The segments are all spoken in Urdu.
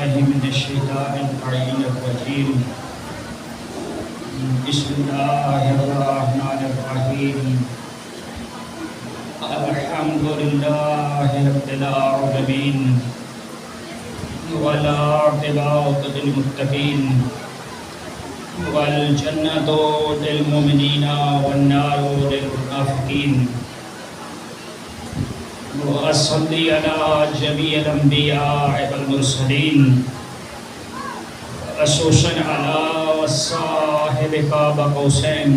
بالله من الشيطان اللعين الرجيم. بسم الله الرحمن الرحيم. الحمد لله رب العالمين والعاقبة للمتقين والجنة للمؤمنين والنار للمنافقين. وأصلي على جميع الأنبياء والمرسلين خصوصا على صاحب قاب قوسين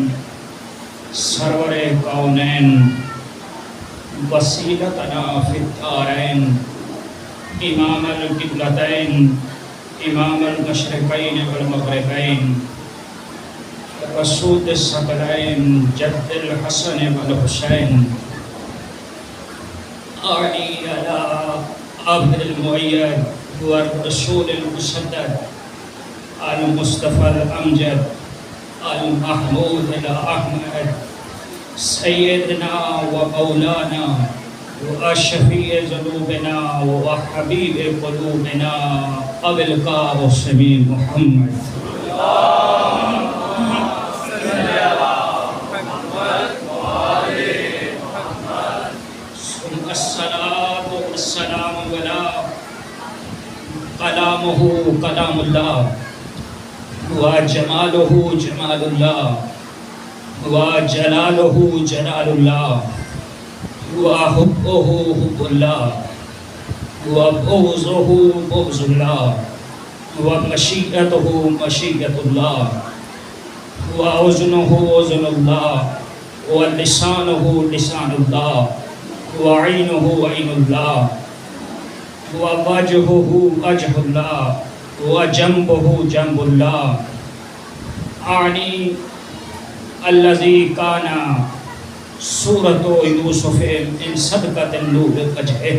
سرور کونین وسیلتنا فی الدارین امام القبلتین امام المشرقین والمغربین رسول الثقلین جد الحسن والحسین آنی علی عبد المؤید والرسول المسدد المصطفى الأمجد المحمود الأحمد سيدنا ومولانا وشفيع ذنوبنا وحبيب قلوبنا أبي القاسم محمد. ثم الصلاة والسلام على كلامه كلام الله وجماله جمال الله وجلاله جلال الله وحبه حب الله وبغضه بغض الله ومشيئته مشيئة الله وأذنه أذن الله ولسانه لسان الله وعينه عين الله ووجهه وجه الله وجنبه جنب الله. أعني الذي كان سورة يوسف من صدقة النور وجهه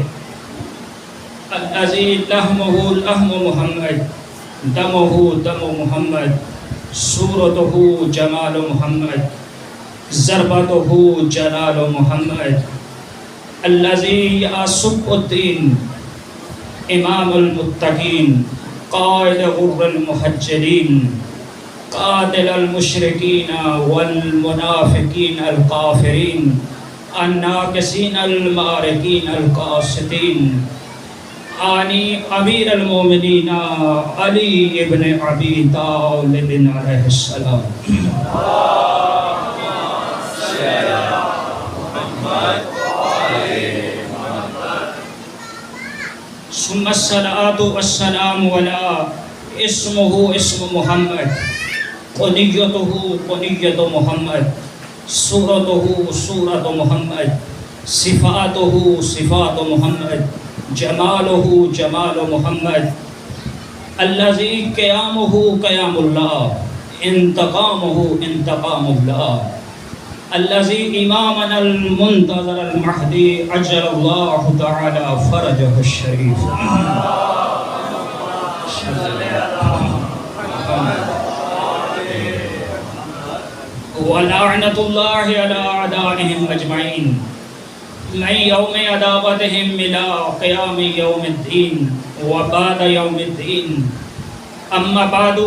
الذي لحمه لحم محمد دمه دم محمد سورته جمال محمد ضربته جلال محمد الذي يصب الدين إمام المتقين قائد غر المحجلين قاتل المشركين والمنافقين الكافرين الناكسين المارقين القاسطين. آني أمير المؤمنين علي ابن أبي طالب عليه السلام. ثم الصلاة والسلام على اسمه اسم محمد قنيته قنية محمد صورته صورة محمد صفاته صفات محمد جماله جمال محمد الذي قيامه قيام الله انتقامه انتقام الله الذي إمامنا المنتظر المهدي عجل الله تعالى فرجه الشريف. ولعنة الله على أعدائهم أجمعين من يوم عداوتهم إلى قيام يوم الدين وبعد يوم الدين. أما بعد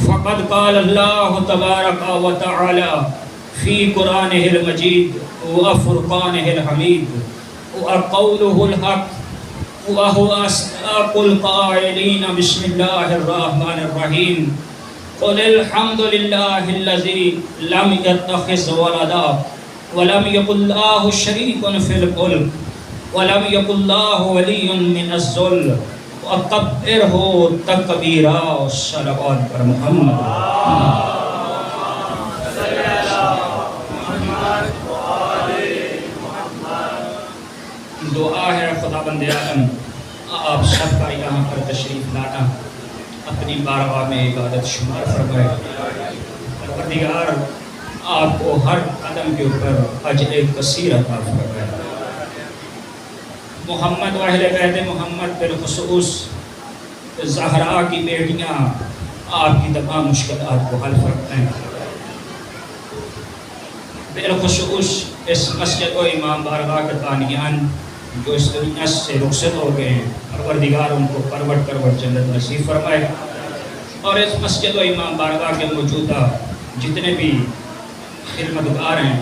فقد قال الله تبارك وتعالى في قرآنه المجيد وفرقانه الحميد وقوله الحق وهو أصدق القائلين بسم الله الرحمن الرحيم. قل الحمد لله الذي لم يتخذ ولدا ولم يكن له شريك في الملك ولم يكن له ولي من الذل وكبره تكبيرا. صلوات پر محمد. دعا ہے خداوند عالم آپ سب کا یہاں پر تشریف لانا اپنی بارگاہ میں عبادت شمار فرمائے. پروردگار آپ کو ہر قدم کے اوپر اجر کثیر عطا فرمائے. محمد و اہل بیت محمد بالخصوص زہرا کی بیٹیاں آپ کی تمام مشکلات کو حل فرمائیں. بالخصوص اس مسجد و امام بارگاہ کے بانیان جو اس دنیا سے رخصت ہو گئے ہیں، پروردگار ان کو پروٹ جنت نصیب فرمائے، اور اس مسجد و امام بارگاہ کے موجودہ جتنے بھی خدمتگار ہیں،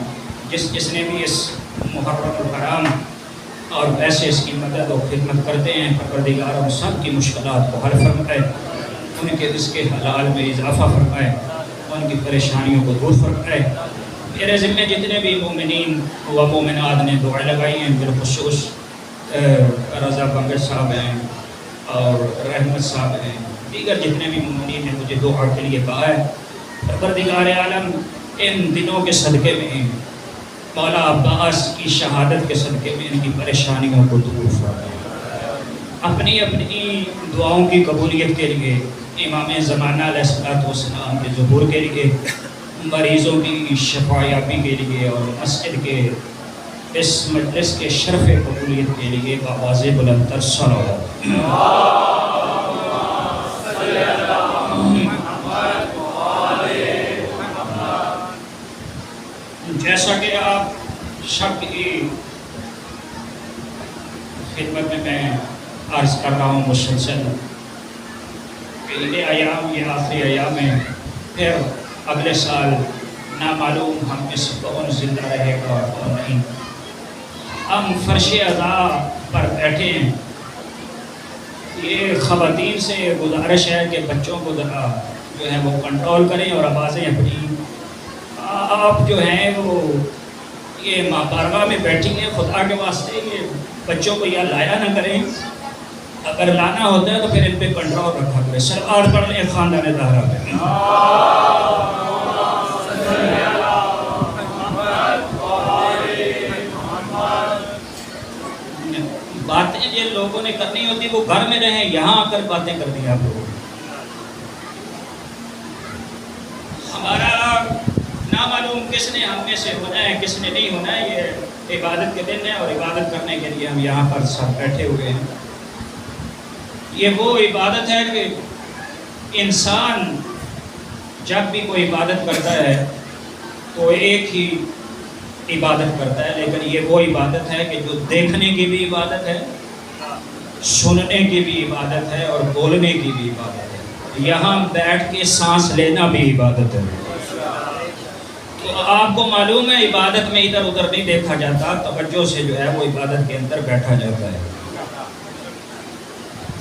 جس نے بھی اس محرم الحرام اور ویسے اس کی مدد و خدمت کرتے ہیں، پروردگار ان سب کی مشکلات کو حل فرمائے، ان کے رزق حلال میں اضافہ فرمائے، ان کی پریشانیوں کو دور فرمائے۔ میرے ذمہ جتنے بھی مومنین و مومنات نے دعائیں لگائی ہیں، بالخصوص رضا بنگش صاحب ہیں اور رحمت صاحب ہیں، دیگر جتنے بھی مومنین نے مجھے دعا کے لیے کہا ہے، پروردگار عالم ان دنوں کے صدقے میں مولا عباس کی شہادت کے صدقے میں ان کی پریشانیوں کو دور فرمائے، اپنی اپنی دعاؤں کی قبولیت کے لیے، امام زمانہ علیہ الصلوۃ والسلام کے ظہور کے لیے، مریضوں کی شفا یابی کے لیے، اور مسجد کے اس مجلس کے شرف قبولیت کے لیے بآواز بلند تر صلوات۔ جیسا کہ آپ سب کی خدمت میں عرض کر رہا ہوں مسلسل کہ یہ ایام، یہ آخری ایام ہیں، پھر اگلے سال نامعلوم ہم میں سے کون زندہ رہے گا اور کون نہیں۔ ہم فرش عزا پر بیٹھے ہیں، یہ خواتین سے گزارش ہے کہ بچوں کو ذرا جو ہے وہ کنٹرول کریں اور آوازیں اپنی، آپ جو ہیں وہ یہ ماں بارگاہ میں بیٹھی ہیں، خدا کے واسطے یہ بچوں کو یا لایا نہ کریں، اگر لانا ہوتا ہے تو پھر ان پہ کنٹرول رکھا کریں۔ سرکار پڑھ لیں خاندان زہرا پہ۔ باتیں جن لوگوں نے کرنی ہوتی وہ گھر میں رہیں، یہاں آ کر باتیں کر دیں آپ لوگوں۔ ہمارا نامعلوم کس نے ہم میں سے ہونا ہے، کس نے نہیں ہونا ہے، یہ عبادت کے دن ہے اور عبادت کرنے کے لیے ہم یہاں پر سب بیٹھے ہوئے ہیں۔ یہ وہ عبادت ہے کہ انسان جب بھی کوئی عبادت کرتا ہے تو ایک ہی عبادت کرتا ہے، لیکن یہ وہ عبادت ہے کہ جو دیکھنے کی بھی عبادت ہے، سننے کی بھی عبادت ہے اور بولنے کی بھی عبادت ہے، یہاں بیٹھ کے سانس لینا بھی عبادت ہے۔ تو آپ کو معلوم ہے عبادت میں ادھر ادھر نہیں دیکھا جاتا، توجہ سے جو ہے وہ عبادت کے اندر بیٹھا جاتا ہے۔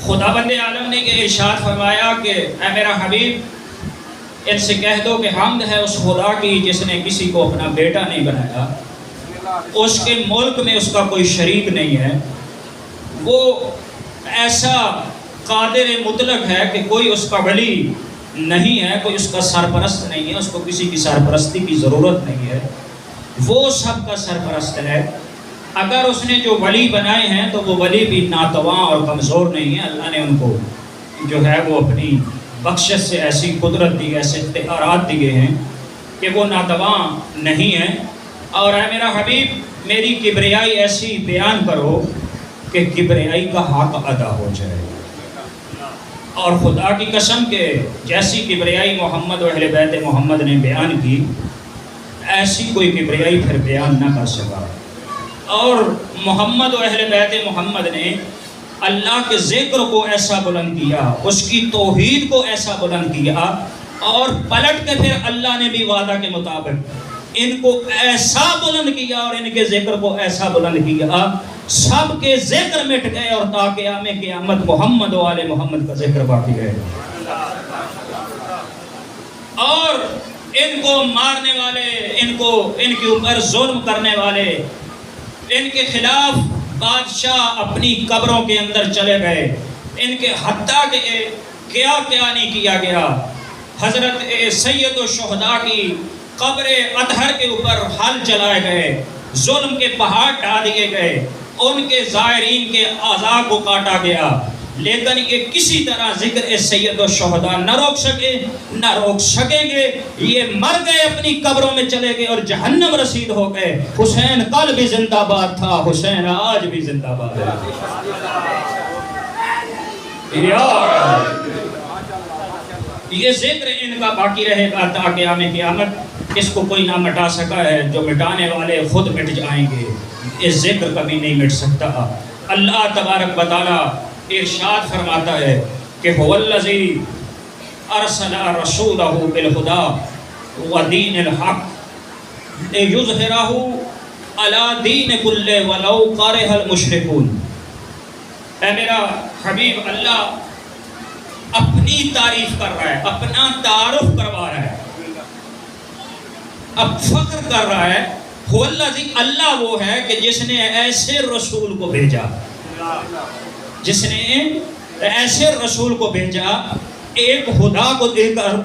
خداوند عالم نے یہ ارشاد فرمایا کہ اے میرا حبیب، ان سے کہہ دو کہ حمد ہے اس خدا کی جس نے کسی کو اپنا بیٹا نہیں بنایا، اس کے ملک میں اس کا کوئی شریک نہیں ہے، وہ ایسا قادر مطلق ہے کہ کوئی اس کا ولی نہیں ہے، کوئی اس کا سرپرست نہیں ہے، اس کو کسی کی سرپرستی کی ضرورت نہیں ہے، وہ سب کا سرپرست ہے۔ اگر اس نے جو ولی بنائے ہیں تو وہ ولی بھی ناتواں اور کمزور نہیں ہے، اللہ نے ان کو جو ہے وہ اپنی بخشش سے ایسی قدرت دی، ایسے اختیارات دیے ہیں کہ وہ ناتواں نہیں ہیں۔ اور اے میرا حبیب، میری کبریائی ایسی بیان کرو کہ کبریائی کا حق ادا ہو جائے، اور خدا کی قسم کہ جیسی کبریائی محمد و اہل بیت محمد نے بیان کی، ایسی کوئی کبریائی پھر بیان نہ کر سکا۔ اور محمد و اہل بیت محمد نے اللہ کے ذکر کو ایسا بلند کیا، اس کی توحید کو ایسا بلند کیا، اور پلٹ کے پھر اللہ نے بھی وعدہ کے مطابق ان کو ایسا بلند کیا اور ان کے ذکر کو ایسا بلند کیا، سب کے ذکر مٹ گئے اور تا قیامت محمد و آل محمد کا ذکر باقی ہے۔ اور ان کو مارنے والے، ان کے اوپر ظلم کرنے والے، ان کے خلاف بادشاہ اپنی قبروں کے اندر چلے گئے، ان کے حتیٰ کہ کیا نہیں کیا گیا۔ حضرت سید الشہداء کی قبر اطہر کے اوپر حل چلائے گئے، ظلم کے پہاڑ ڈھا دیے گئے، ان کے زائرین کے اعضاء کو کاٹا گیا، لیکن یہ کسی طرح ذکر سید الشہداء نہ روک سکیں گے۔ یہ مر گئے، اپنی قبروں میں چلے گئے اور جہنم رسید ہو گئے۔ حسین کل بھی زندہ باد تھا، حسین آج بھی زندہ باد ہے۔ یہ ذکر ان کا باقی رہے گا تا قیامت۔ اس کو کوئی نہ مٹا سکا ہے، جو مٹانے والے خود مٹ جائیں گے۔ یہ ذکر کبھی نہیں مٹ سکتا۔ اللہ تبارک و تعالی ارشاد فرماتا ہے کہ هو الذی ارسل رسولہ بالہدی ودین الحق لیظہرہ علی دین کل ولو کرہ المشرکون۔ اے میرا حبیب، اللہ اپنی تعریف کر رہا ہے، اپنا تعارف کروا رہا ہے، اب فخر کر رہا ہے۔ هو الذی، اللہ وہ ہے کہ جس نے ایسے رسول کو بھیجا، جس نے ایسے رسول کو بھیجا، ایک خدا کو دے کر،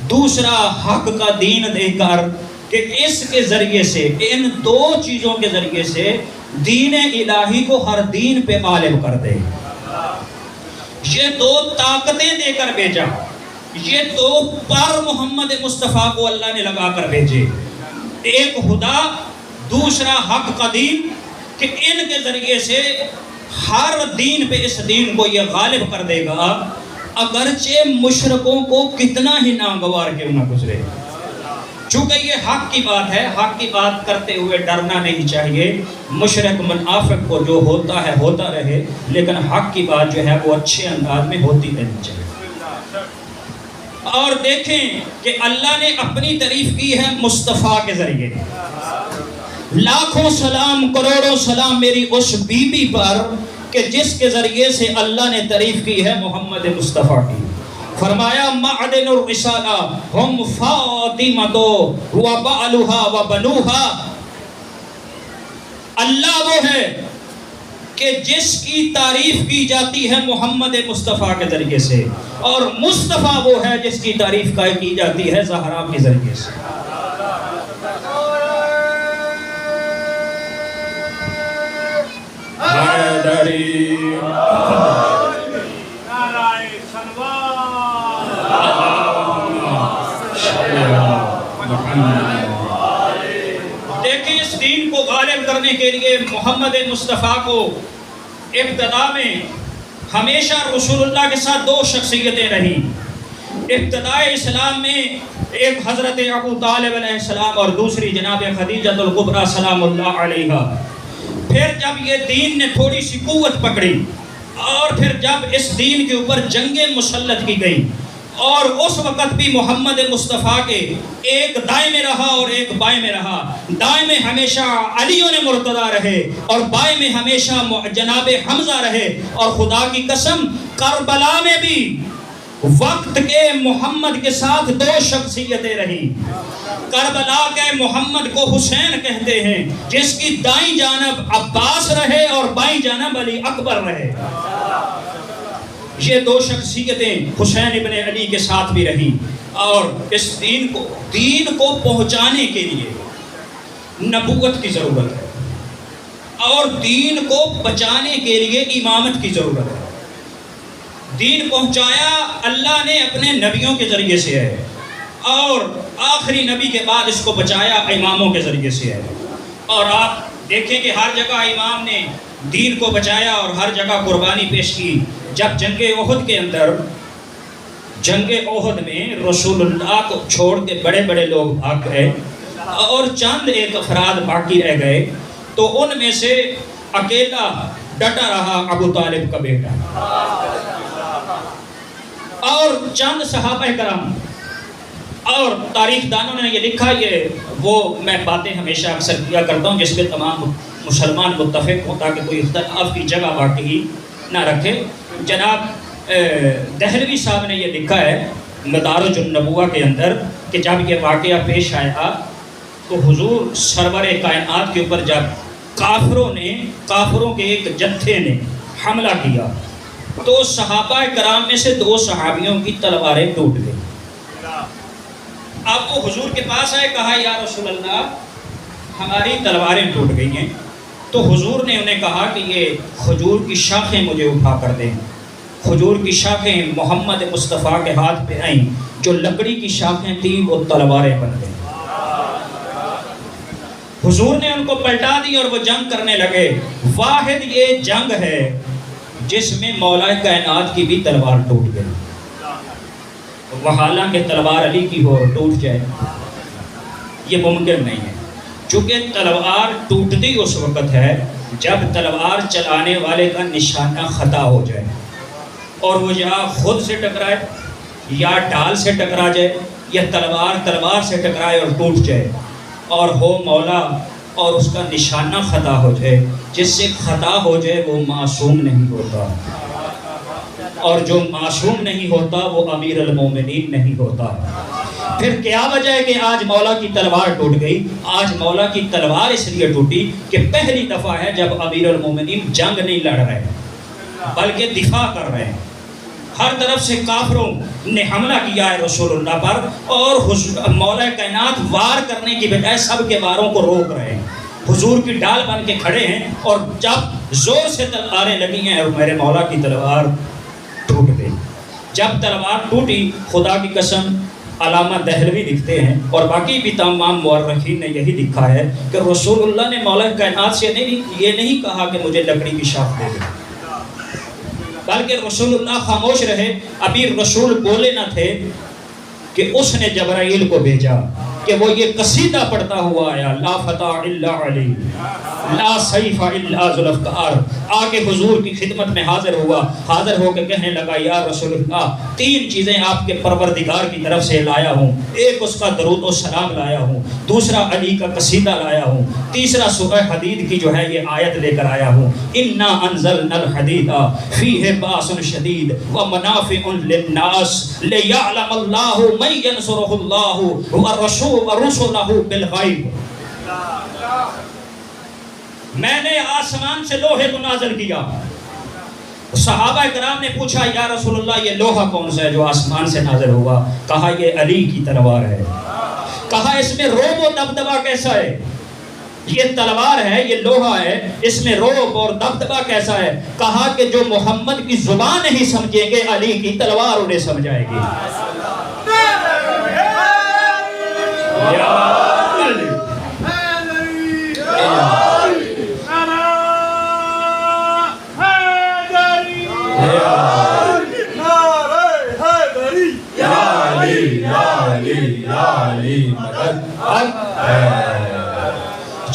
دوسرا حق کا دین دے کر، کہ اس کے ذریعے سے، ان دو چیزوں کے ذریعے سے دین الہی کو ہر دین پہ غالب کر دے۔ یہ دو طاقتیں دے کر بھیجا، یہ دو پر محمد مصطفیٰ کو اللہ نے لگا کر بھیجے، ایک خدا، دوسرا حق کا دین، کہ ان کے ذریعے سے ہر دین پہ اس دین کو یہ غالب کر دے گا، اگرچہ مشرکوں کو کتنا ہی ناگوار کیوں نہ گزرے۔ چونکہ یہ حق کی بات ہے، حق کی بات کرتے ہوئے ڈرنا نہیں چاہیے۔ مشرک منافق کو جو ہوتا ہے ہوتا رہے، لیکن حق کی بات جو ہے وہ اچھے انداز میں ہوتی رہنی چاہیے۔ اور دیکھیں کہ اللہ نے اپنی تعریف کی ہے مصطفیٰ کے ذریعے۔ لاکھوں سلام، کروڑوں سلام میری اس بی بی پر کہ جس کے ذریعے سے اللہ نے تعریف کی ہے محمد مصطفیٰ کی۔ فرمایا معدن الرسالہ ہم فاطمہ و بعلھا و بنوھا۔ اللہ وہ ہے کہ جس کی تعریف کی جاتی ہے محمد مصطفیٰ کے ذریعے سے، اور مصطفیٰ وہ ہے جس کی تعریف کی جاتی ہے زہرا کے ذریعے سے۔ دیکھیں اس دین کو غالب کرنے کے لیے محمد مصطفیٰ کو ابتدا میں ہمیشہ رسول اللہ کے ساتھ دو شخصیتیں رہی۔ ابتدائے اسلام میں ایک حضرت ابو طالب علیہ السلام اور دوسری جناب خدیجہ الکبریٰ سلام اللہ علیہا۔ پھر جب یہ دین نے تھوڑی سی قوت پکڑی، اور پھر جب اس دین کے اوپر جنگیں مسلط کی گئی، اور اس وقت بھی محمد مصطفیٰ کے ایک دائیں میں رہا اور ایک بائیں میں رہا۔ دائیں میں ہمیشہ علی مرتضیٰ رہے اور بائیں میں ہمیشہ جناب حمزہ رہے۔ اور خدا کی قسم کربلا میں بھی وقت کے محمد کے ساتھ دو شخصیتیں رہی۔ کربلا کے محمد کو حسین کہتے ہیں، جس کی دائیں جانب عباس رہے اور بائیں جانب علی اکبر رہے۔ یہ دو شخصیتیں حسین ابن علی کے ساتھ بھی رہی۔ اور اس دین کو پہنچانے کے لیے نبوت کی ضرورت ہے، اور دین کو بچانے کے لیے امامت کی ضرورت ہے۔ دین پہنچایا اللہ نے اپنے نبیوں کے ذریعے سے ہے، اور آخری نبی کے بعد اس کو بچایا اماموں کے ذریعے سے ہے۔ اور آپ دیکھیں کہ ہر جگہ امام نے دین کو بچایا اور ہر جگہ قربانی پیش کی۔ جب جنگ احد کے اندر، جنگ احد میں رسول اللہ کو چھوڑ کے بڑے بڑے لوگ بھاگ گئے اور چند ایک افراد باقی رہ گئے، تو ان میں سے اکیلا ڈٹا رہا ابو طالب کا بیٹا اور چند صحابہ کرام۔ اور تاریخ دانوں نے یہ لکھا، یہ وہ میں باتیں ہمیشہ اکثر کیا کرتا ہوں جس پہ تمام مسلمان متفق ہوں تاکہ کوئی اختلاف کی جگہ باقی نہ رکھے۔ جناب دہلوی صاحب نے یہ لکھا ہے مدارج النبوہ کے اندر کہ جب یہ واقعہ پیش آیا تو حضور سرور کائنات کے اوپر جب کافروں کے ایک جتھے نے حملہ کیا تو صحابہ کرام میں سے دو صحابیوں کی تلواریں ٹوٹ گئی۔ اب وہ حضور کے پاس آئے، کہا یا رسول اللہ ہماری تلواریں ٹوٹ گئی ہیں۔ تو حضور نے انہیں کہا کہ یہ کھجور کی شاخیں مجھے اٹھا کر دیں۔ کھجور کی شاخیں محمد مصطفیٰ کے ہاتھ پہ آئیں، جو لکڑی کی شاخیں تھیں وہ تلواریں بن گئیں۔ حضور نے ان کو پلٹا دی اور وہ جنگ کرنے لگے۔ واحد یہ جنگ ہے جس میں مولا کائنات کی بھی تلوار ٹوٹ گئی۔ وہ حالانکہ تلوار علی کی ہو اور ٹوٹ جائے، یہ ممکن نہیں ہے۔ چونکہ تلوار ٹوٹتی اس وقت ہے جب تلوار چلانے والے کا نشانہ خطا ہو جائے، اور وہ یا خود سے ٹکرائے یا ڈال سے ٹکرا جائے یا تلوار سے ٹکرائے اور ٹوٹ جائے، اور ہو مولا اور اس کا نشانہ خطا ہو جائے۔ جس سے خطا ہو جائے وہ معصوم نہیں ہوتا، اور جو معصوم نہیں ہوتا وہ امیر المومنین نہیں ہوتا۔ پھر کیا وجہ ہے کہ آج مولا کی تلوار ٹوٹ گئی؟ آج مولا کی تلوار اس لیے ٹوٹی کہ پہلی دفعہ ہے جب امیر المومنین جنگ نہیں لڑ رہے بلکہ دفاع کر رہے ہیں۔ ہر طرف سے کافروں نے حملہ کیا ہے رسول اللہ پر، اور مولا کائنات وار کرنے کی بجائے سب کے واروں کو روک رہے ہیں، حضور کی ڈال بن کے کھڑے ہیں، اور جب زور سے تلواریں لگی ہیں اور میرے مولا کی تلوار ٹوٹ گئی۔ جب تلوار ٹوٹی، خدا کی قسم علامہ دہلوی لکھتے ہیں اور باقی بھی تمام مورخین نے یہی لکھا ہے کہ رسول اللہ نے مولا کائنات سے یہ نہیں کہا کہ مجھے لکڑی کی شاخ دے دے، بلکہ رسول اللہ خاموش رہے۔ ابھی رسول بولے نہ تھے کہ اس نے جبرائیل کو بھیجا کہ وہ یہ قصیدہ پڑھتا ہوا آیا، لا فتح الا علی لا سیف الا ذوالفقار، آگے حضور کی خدمت میں حاضر ہوا، حاضر ہو کے کہنے لگا یا رسول اللہ 3 چیزیں آپ کے پروردگار کی طرف سے لایا ہوں، ایک اس کا درود و سلام لایا ہوں، دوسرا علی کا قصیدہ لایا ہوں، تیسرا سورہ حدید کی جو ہے یہ آیت لے کر آیا ہوں، انا انزلنا الحدید فیہ باس شدید ومنافع للناس لیعلم اللہ من ینصرہ اللہ ورسلہ بالغیب۔ میں نے آسمان سے لوہے کو نازل کیا۔ صحابہ کرام نے پوچھا یا رسول اللہ یہ لوہا کون سا ہے جو آسمان سے نازل ہوا؟ کہا یہ علی کی تلوار ہے۔ کہا اس میں روب و دبدبہ کیسا ہے؟ یہ تلوار ہے، یہ لوہا ہے، اس میں روب اور دبدبہ کیسا ہے؟ کہا کہ جو محمد کی زبان نہیں سمجھیں گے علی کی تلوار انہیں سمجھائے گی۔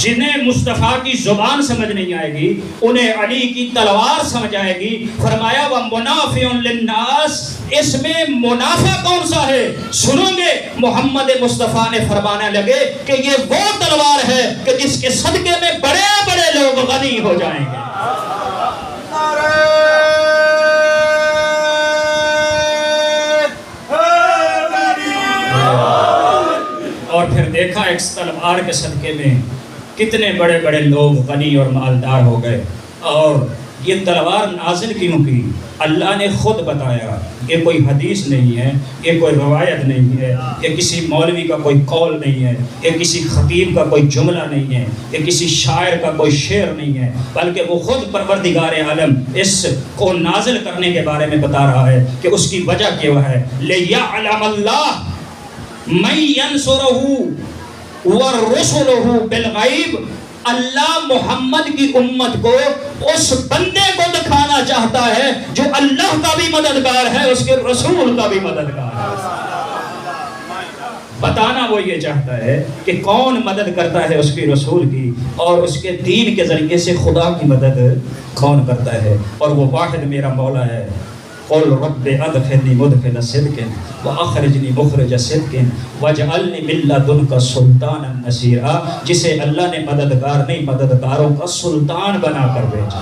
جنہیں مصطفیٰ کی زبان سمجھ نہیں آئے گی انہیں علی کی تلوار سمجھ آئے گی۔ فرمایا وَمُنَافِعٌ لِلنَّاسِ، اس میں منافع کون سا ہے؟ سنو گے محمد مصطفیٰ نے فرمانے لگے کہ یہ وہ تلوار ہے کہ جس کے صدقے میں بڑے بڑے لوگ غنی ہو جائیں گے۔ اور پھر دیکھا ایک تلوار کے صدقے میں کتنے بڑے بڑے لوگ غنی اور مالدار ہو گئے۔ اور یہ تلوار نازل کیوں کی؟ اللہ نے خود بتایا، یہ کوئی حدیث نہیں ہے، یہ کوئی روایت نہیں ہے، یہ کسی مولوی کا کوئی قول نہیں ہے، یہ کسی خطیب کا کوئی جملہ نہیں ہے، یہ کسی شاعر کا کوئی شعر نہیں ہے، بلکہ وہ خود پروردگار عالم اس کو نازل کرنے کے بارے میں بتا رہا ہے کہ اس کی وجہ کیا ہے۔ لِيَعْلَمَ اللَّهُ مَن يَنصُرُهُ وَرُسُلُهُ بِالْغَيْبِ، اللہ محمد کی امت کو اس بندے کو دکھانا چاہتا ہے جو اللہ کا بھی مددگار ہے، اس کے رسول کا بھی مددگار ہے۔ بتانا وہ یہ چاہتا ہے کہ کون مدد کرتا ہے اس کے رسول کی، اور اس کے دین کے ذریعے سے خدا کی مدد کون کرتا ہے، اور وہ واحد میرا مولا ہے۔ قل رب ادخلنی مدخل صدق واخرجنی مخرج صدق واجعلنی من لدنک سلطانا نصیرا، جسے اللہ نے مددگار نہیں مددگاروں کا سلطان بنا کر بھیجا۔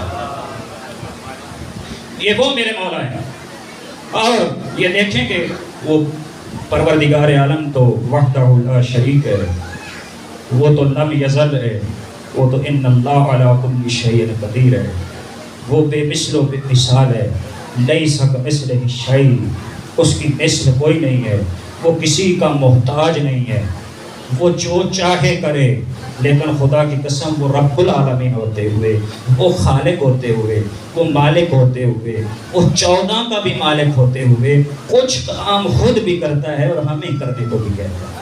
یہ وہ میرے مولا ہیں۔ اور یہ دیکھیں کہ وہ پروردگار عالم تو وحدہ لا شریک ہے، وہ تو لم یزل ہے، وہ تو ان اللہ علی کل شیء قدیر ہے، وہ بے مثل و بے مثال ہے، لیس کمثلہ شیء، اس کی مثل کوئی نہیں ہے، وہ کسی کا محتاج نہیں ہے، وہ جو چاہے کرے۔ لیکن خدا کی قسم وہ رب العالمین ہوتے ہوئے، وہ خالق ہوتے ہوئے، وہ مالک ہوتے ہوئے، وہ 14 کا بھی مالک ہوتے ہوئے کچھ کام خود بھی کرتا ہے اور ہمیں کرنے کو بھی کہتا ہے۔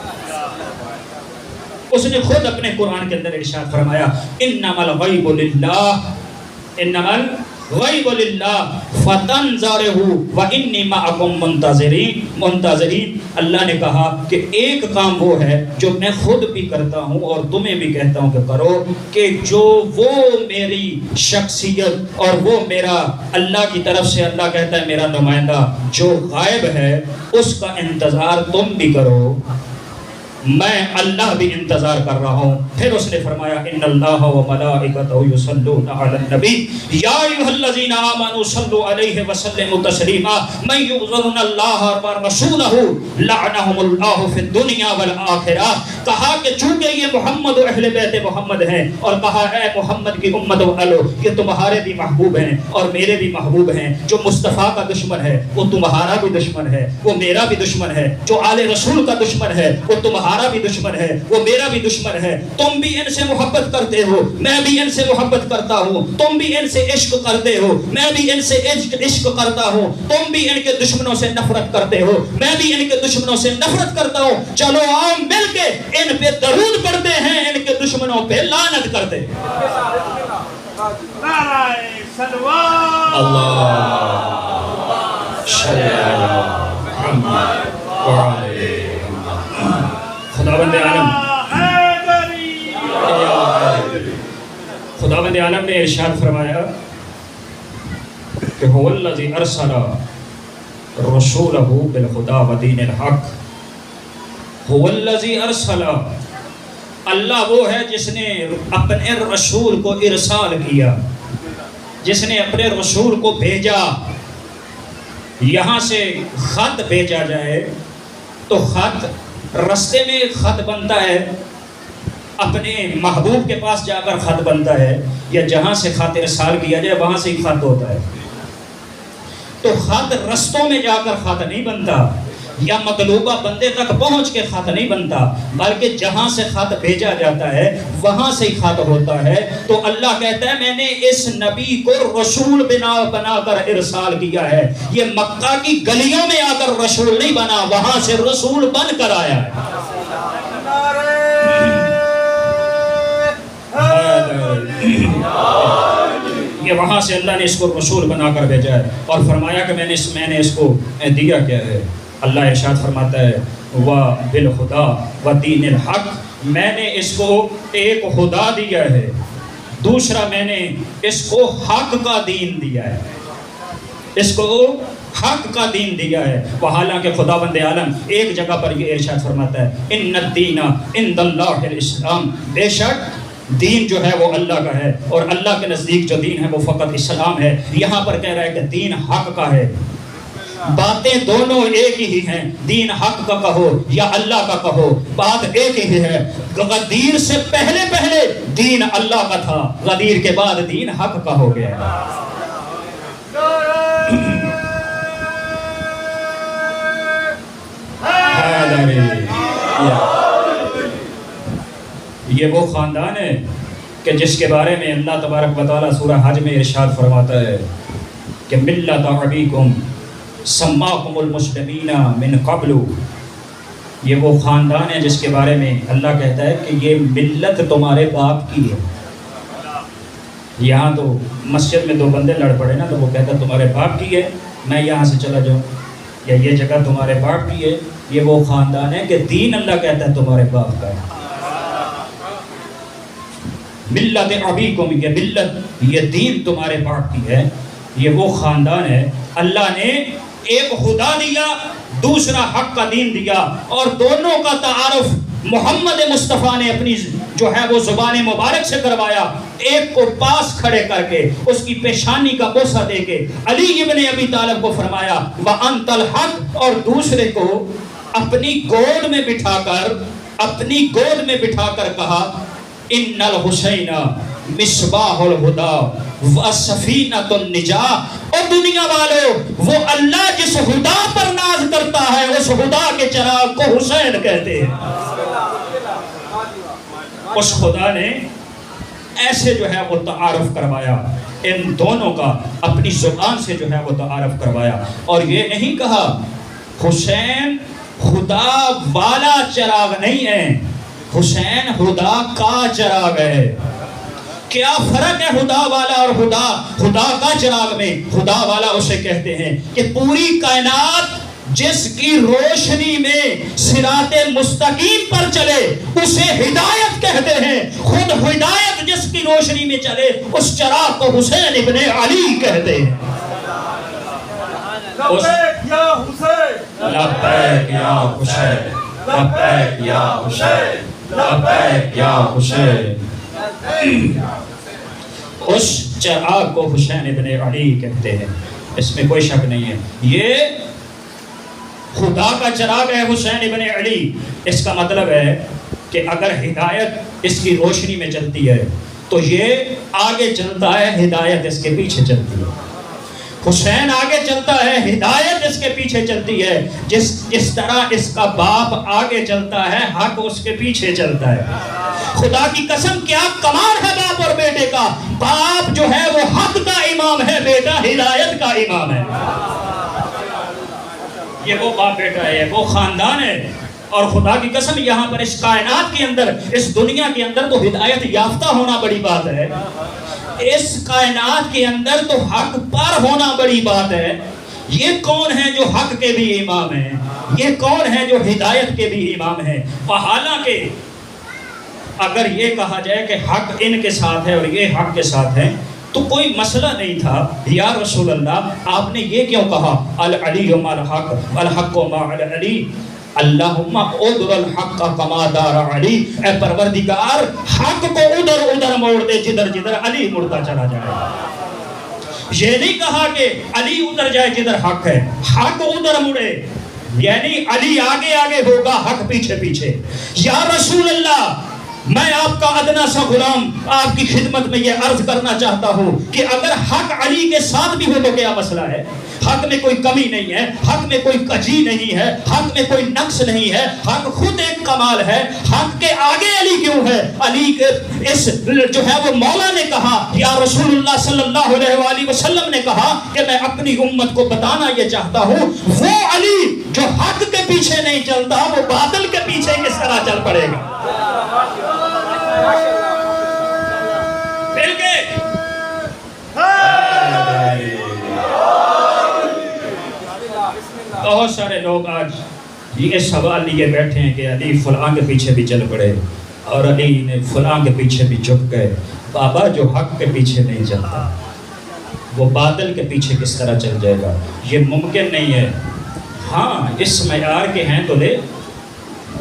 اس نے خود اپنے قرآن کے اندر ارشاد فرمایا انما الغیب للہ، انما غیب للہ فتنظرہ وانی معکم منتظرین. اللہ نے کہا کہ ایک کام وہ ہے جو میں خود بھی کرتا ہوں اور تمہیں بھی کہتا ہوں کہ کرو، کہ جو وہ میری شخصیت اور وہ میرا اللہ کی طرف سے اللہ کہتا ہے میرا نمائندہ جو غائب ہے اس کا انتظار تم بھی کرو، میں اللہ بھی انتظار کر رہا ہوں. پھر اس نے فرمایا ان اللہ و ملائکتہ یصلون علی النبی یا ایھا الذین آمنوا صلوا علیہ وسلموا تسلیما من یعظم اللہ ورسولہ لعنہم اللہ فی الدنیا والآخرہ. کہا کہ چونکہ یہ محمد و اہل بیت محمد ہیں، اور کہا اے محمد کی امت والو یہ تمہارے بھی محبوب ہیں اور میرے بھی محبوب ہیں. جو مصطفیٰ کا دشمن ہے وہ تمہارا بھی دشمن ہے، وہ میرا بھی دشمن ہے. جو آل رسول کا دشمن ہے وہ تمہارا بھی دشمن ہے، وہ میرا بھی دشمن ہے. تم بھی ان سے محبت کرتے ہو، میں بھی ان سے محبت کرتا ہوں. تم بھی ان سے عشق کرتے ہو، میں بھی ان سے عشق کرتا ہوں. تم بھی ان کے دشمنوں سے نفرت کرتے ہو، میں بھی ان کے دشمنوں سے نفرت کرتا ہوں. چلو آؤ مل کے ان پہ درود پڑھتے ہیں، ان کے دشمنوں پہ لعنت کرتے ہیں. اللہ صلی علی محمد وعلی خداوند عالم خداوند عالم نے ارشاد فرمایا کہ هو الذی ارسل رسولہ بالہدی ودین الحق. هو الذی ارسل، اللہ وہ ہے جس نے اپنے رسول کو ارسال کیا، جس نے اپنے رسول کو بھیجا. یہاں سے خط بھیجا جائے تو خط رستے میں خط بنتا ہے، اپنے محبوب کے پاس جا کر خط بنتا ہے، یا جہاں سے خط ارسال کیا جائے وہاں سے ہی خط ہوتا ہے. تو خط رستوں میں جا کر خط نہیں بنتا، یا مطلوبہ بندے تک پہنچ کے خط نہیں بنتا، بلکہ جہاں سے خط بھیجا جاتا ہے وہاں سے ہی خط ہوتا ہے. تو اللہ کہتا ہے میں نے اس نبی کو رسول بنا کر ارسال کیا ہے. یہ مکہ کی گلیوں میں آ کر رسول نہیں بنا، وہاں سے رسول بن کر آیا ہے. یہ وہاں سے اللہ نے اس کو رسول بنا کر بھیجا ہے اور فرمایا کہ میں نے اس کو دیا کیا ہے. اللہ ارشاد فرماتا ہے وَبِالْهُدَى وَدِينِ الْحَقِّ، میں نے اس کو ایک خدا دیا ہے، دوسرا میں نے اس کو حق کا دین دیا ہے، اس کو حق کا دین دیا ہے. حالانکہ خداوند عالم ایک جگہ پر یہ ارشاد فرماتا ہے ان الدین عند اللہ الاسلام، بے شک دین جو ہے وہ اللہ کا ہے اور اللہ کے نزدیک جو دین ہے وہ فقط اسلام ہے. یہاں پر کہہ رہا ہے کہ دین حق کا ہے. باتیں دونوں ایک ہی ہیں، دین حق کا کہو یا اللہ کا کہو، بات ایک ہی ہے. غدیر سے پہلے دین اللہ کا تھا، غدیر کے بعد دین حق کا ہو گیا. یہ وہ خاندان ہے کہ جس کے بارے میں اللہ تبارک و تعالیٰ سورہ حج میں ارشاد فرماتا ہے کہ ملت ابیکم سماکم المسلمین من قبل. یہ وہ خاندان ہے جس کے بارے میں اللہ کہتا ہے کہ یہ ملت تمہارے باپ کی ہے. یہاں تو مسجد میں دو بندے لڑ پڑے نا تو وہ کہتا ہے تمہارے باپ کی ہے، میں یہاں سے چلا جاؤں، یا یہ جگہ تمہارے باپ کی ہے. یہ وہ خاندان ہے کہ دین اللہ کہتا ہے تمہارے باپ کا ہے. ملت ابیکم، یہ ملت یہ دین تمہارے باپ کی ہے. یہ وہ خاندان ہے. اللہ نے ایک خدا دیا، دوسرا حق کا دین دیا، اور دونوں کا تعارف محمد مصطفیٰ نے اپنی جو ہے وہ زبان مبارک سے کروایا. ایک کو پاس کھڑے کر کے اس کی پیشانی کا بوسہ دے کے علی ابن ابی طالب کو فرمایا وَأَنْتَ الْحَقُّ، اور دوسرے کو اپنی گود میں بٹھا کر کہا ان الحسین مصباح الہدی وسفینۃ النجاہ. اور دنیا والو، وہ اللہ جس خدا پر ناز کرتا ہے اس خدا کے چراغ کو حسین کہتے ہیں. اس خدا نے ایسے جو ہے وہ تعارف کروایا، ان دونوں کا اپنی زبان سے جو ہے وہ تعارف کروایا. اور یہ نہیں کہا حسین خدا والا چراغ نہیں ہے، حسین خدا کا چراغ ہے. کیا فرق ہے خدا والا اور خدا کا چراغ میں؟ خدا والا اسے کہتے ہیں کہ پوری کائنات جس کی روشنی میں صراط مستقیم پر چلے اسے ہدایت کہتے ہیں. خود ہدایت جس کی روشنی میں چلے اس چراغ کو حسین ابن علی کہتے ہیں. لبیک یا حسین، لبیک یا حسین، لبیک یا حسین، لبیک یا حسین. اس چراغ کو حسین ابن علی کہتے ہیں، اس میں کوئی شک نہیں ہے. یہ خدا کا چراغ ہے حسین ابن علی. اس کا مطلب ہے کہ اگر ہدایت اس کی روشنی میں چلتی ہے تو یہ آگے چلتا ہے، ہدایت اس کے پیچھے چلتی ہے. حسین آگے چلتا ہے، ہدایت اس کے پیچھے چلتی ہے. جس طرح اس کا باپ آگے چلتا ہے، حق اس کے پیچھے چلتا ہے. خدا کی قسم کیا کمال ہے باپ اور بیٹے کا. باپ جو ہے وہ حق کا امام ہے، بیٹا ہدایت کا امام ہے. یہ وہ باپ بیٹا ہے، وہ خاندان ہے. اور خدا کی قسم یہاں پر اس کائنات کے اندر، اس دنیا کے اندر تو ہدایت یافتہ ہونا بڑی بات ہے. اس کائنات کے اندر تو حق پر ہونا بڑی بات ہے. یہ کون ہے جو حق کے بھی امام ہیں؟ یہ کون ہے جو ہدایت کے بھی امام ہیں؟ اور حالانکہ اگر یہ کہا جائے کہ حق ان کے ساتھ ہے اور یہ حق کے ساتھ ہے تو کوئی مسئلہ نہیں تھا. یا رسول اللہ آپ نے یہ کیوں کہا العلی مع الحق الحق مع العلی، اللہم ادر الحق کما دار علی. اے پروردگار حق کو ادھر موڑ دے جدھر جدھر علی مڑتا چلا جائے. یہ نہیں کہا کہ علی ادھر جائے جدھر حق ہے، حق ادھر مڑے، یعنی علی آگے آگے ہوگا، حق پیچھے پیچھے. یا رسول اللہ میں آپ کا ادنا سا غلام آپ کی خدمت میں یہ عرض کرنا چاہتا ہوں کہ اگر حق علی کے ساتھ بھی ہو تو کیا مسئلہ ہے؟ حق میں کوئی کمی نہیں ہے، حق میں کوئی کجی نہیں ہے، حق میں کوئی نقص نہیں ہے. حق خود ایک کمال ہے. حق کے آگے علی کیوں ہے؟ علی کے اس جو ہے وہ مولا نے کہا، یا رسول اللہ صلی اللہ علیہ وآلہ وسلم نے کہا کہ میں اپنی امت کو بتانا یہ چاہتا ہوں وہ علی جو حق کے پیچھے نہیں چلتا وہ باطل کے پیچھے کس طرح چل پڑے گا. بہت سارے لوگ آج یہ سوال لیے بیٹھے ہیں کہ علی فلاں کے پیچھے بھی چل پڑے اور علی نے فلاں کے پیچھے بھی جھک گئے. بابا جو حق کے پیچھے نہیں چلتا وہ باطل کے پیچھے کس طرح چل جائے گا؟ یہ ممکن نہیں ہے. ہاں اس معیار کے ہیں تو لے،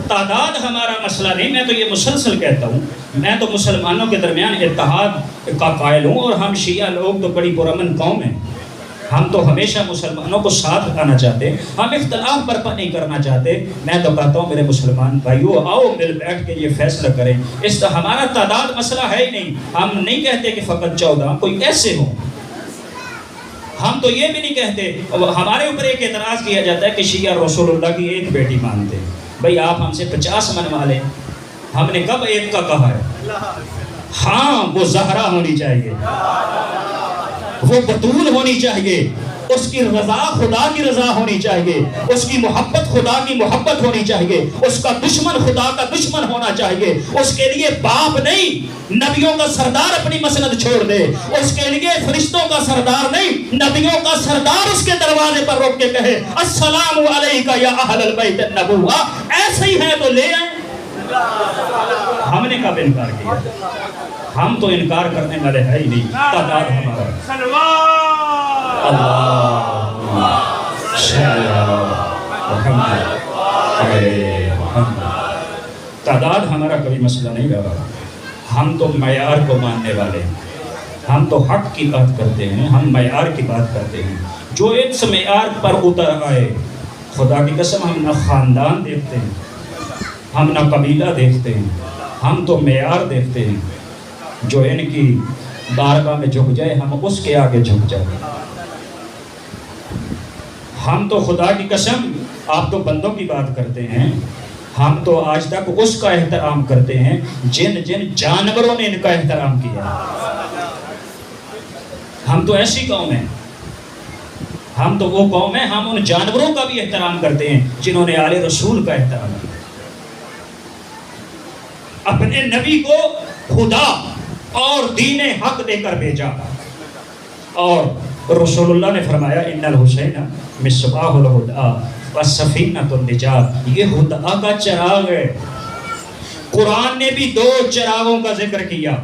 تعداد ہمارا مسئلہ نہیں. میں تو یہ مسلسل کہتا ہوں، میں تو مسلمانوں کے درمیان اتحاد کا قائل ہوں، اور ہم شیعہ لوگ تو بڑی پرامن قوم ہیں. ہم تو ہمیشہ مسلمانوں کو ساتھ رکھنا چاہتے ہیں، ہم اختلاف برپا نہیں کرنا چاہتے. میں تو کہتا ہوں میرے مسلمان بھائیو آؤ مل بیٹھ کے یہ فیصلہ کریں. اس طرح ہمارا تعداد مسئلہ ہے ہی نہیں. ہم نہیں کہتے کہ فقط 14 کوئی ایسے ہوں. ہم تو یہ بھی نہیں کہتے. ہمارے اوپر ایک اعتراض کیا جاتا ہے کہ شیعہ رسول اللہ کی ایک بیٹی مانتے ہیں. بھئی آپ ہم سے 50 منوا لیں. ہم نے کب ایک کا کہا ہے؟ ہاں وہ زہرا ہونی چاہیے، وہ بطول ہونی چاہیے، اس کی رضا خدا کی رضا ہونی چاہیے، اس کی محبت خدا کی محبت ہونی چاہیے، اس کا دشمن خدا کا دشمن ہونا چاہیے. اس کے لیے باپ نہیں نبیوں کا سردار اپنی مسند چھوڑ دے. اس کے لیے فرشتوں کا سردار نہیں نبیوں کا سردار اس کے دروازے پر روک کے کہے السلام علیکہ یا اہل البیت النبوہ. ایسے ہی ہے تو لے آئیں. ہم نے کب انکار کیا؟ ہم تو انکار کرنے والے ہے ہی نہیں. تعداد ہمارا تعداد ہمارا کبھی مسئلہ نہیں رہا. ہم تو معیار کو ماننے والے ہیں. ہم تو حق کی بات کرتے ہیں، ہم معیار کی بات کرتے ہیں. جو اس معیار پر اتر آئے، خدا کی قسم ہم نہ خاندان دیکھتے ہیں، ہم نہ قبیلہ دیکھتے ہیں، ہم تو معیار دیکھتے ہیں. جو ان کی بارگاہ میں جھک جائے ہم اس کے آگے جھک جائیں. ہم تو خدا کی قسم، آپ تو بندوں کی بات کرتے ہیں، ہم تو آج تک اس کا احترام کرتے ہیں جن جانوروں نے ان کا احترام کیا. ہم تو ایسی قوم ہیں، ہم تو وہ قوم ہیں، ہم ان جانوروں کا بھی احترام کرتے ہیں جنہوں نے آل رسول کا احترام کیا. اپنے نبی کو خدا اور دین حق دے کر بھیجا. اور رسول اللہ نے فرمایا ان الحسین مصباح الہدیٰ والسفینۃ النجات، یہ ہدیٰ کا چراغ ہے. قرآن نے بھی 2 چراغوں کا ذکر کیا،